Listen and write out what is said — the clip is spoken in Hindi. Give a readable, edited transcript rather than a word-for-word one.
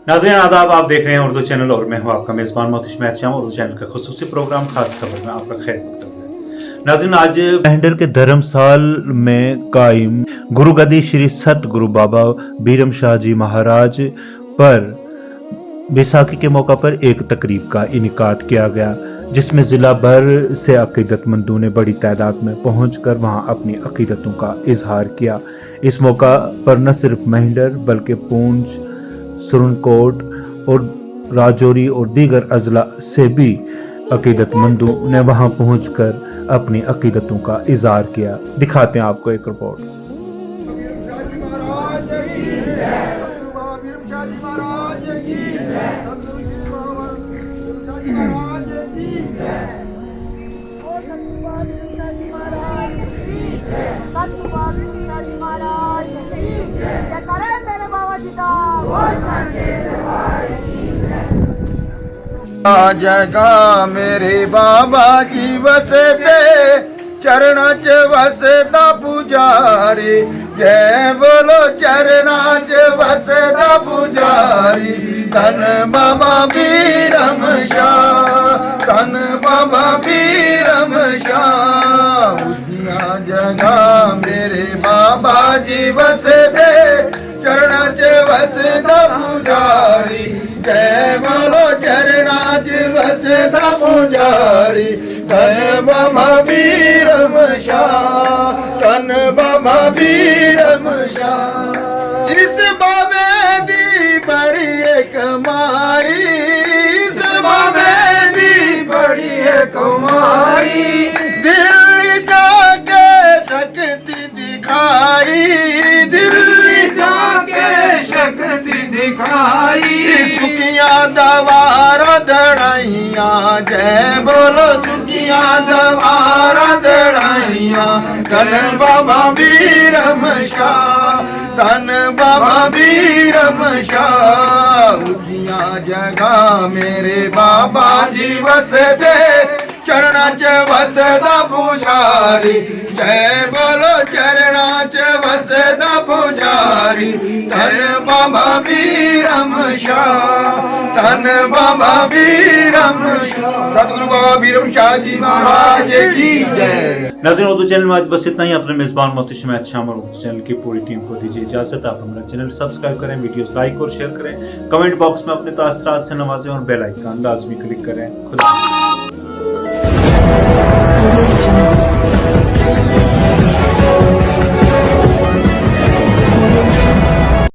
नाज़रीन आदाब, आप देख रहे हैं उर्दू चैनल और मैं हूं आपका मेज़बान मोहतशिम मैथशाम। उर्दू चैनल का खुसूसी प्रोग्राम खास खबर में आपका खैर मकदम है। नाज़रीन, आज मेंढर के धर्मसाल में कायम गुरुगद्दी श्री सत गुरु बाबा बीरम शाह जी महाराज पर बैसाखी के मौका पर एक तकरीब का इनेकाद किया गया, जिसमें जिला भर से अकीदतमंदों ने बड़ी तादाद में पहुंचकर वहां अपनी अकीदतों का इजहार किया। इस मौका पर न सिर्फ मेंढर बल्कि पूंछ, सुरनकोट और राजौरी और दीगर अजला से भी अकीदतमंदों ने वहां पहुंचकर अपनी अकीदतों का इजहार किया। दिखाते हैं आपको एक रिपोर्ट। जगा मेरे बाबा जी वसते चरणा च वसदा पुजारी, जय बोलो चरणा च वसदा पुजारी। धन बाबा बीरम शाह, धन बाबा बीरम शाह। उदिया जगा मेरे बाबा जी वसते चरणा च वसदा पुजारी, जय बोलो चरणा च वसदा पुजारी। धन बाबा बीरम शाह, धन बाबा बीरम शाह। इस बाबे दी बड़ी कमाई, इस बाबे दी बड़ी कमाई। दिल्ली जाके शक्ति दिखाई, दिल्ली जाके शक्ति दिखाई। सुखिया दवारा दड़ाइया, जय बोलो सुखिया दवारा दड़ाइया। धन बाबा बीरम शाह, धन बाबा बीरम शाह। उजिया जगा मेरे बाबा जी वसदे चरणा च वसदा पुजारी, जय बोलो चरणा च वसदा पुजारी। धन बाबा बीरम शाह, धन बाबा बीरम शाह। सतगुरु बाबा बीरम शाह जी महाराज की जय। नाज़रीन, उर्दू चैनल में आज बस इतना ही। अपने मेज़बान मोहतशिम मैथशाम और उर्दू चैनल की पूरी टीम को दीजिए इजाजत। आप हमारा चैनल सब्सक्राइब करें, वीडियोस लाइक और शेयर करें, कमेंट बॉक्स में अपने तासरात से नवाजें और बेल आइकन लाजमी क्लिक करें। खुदा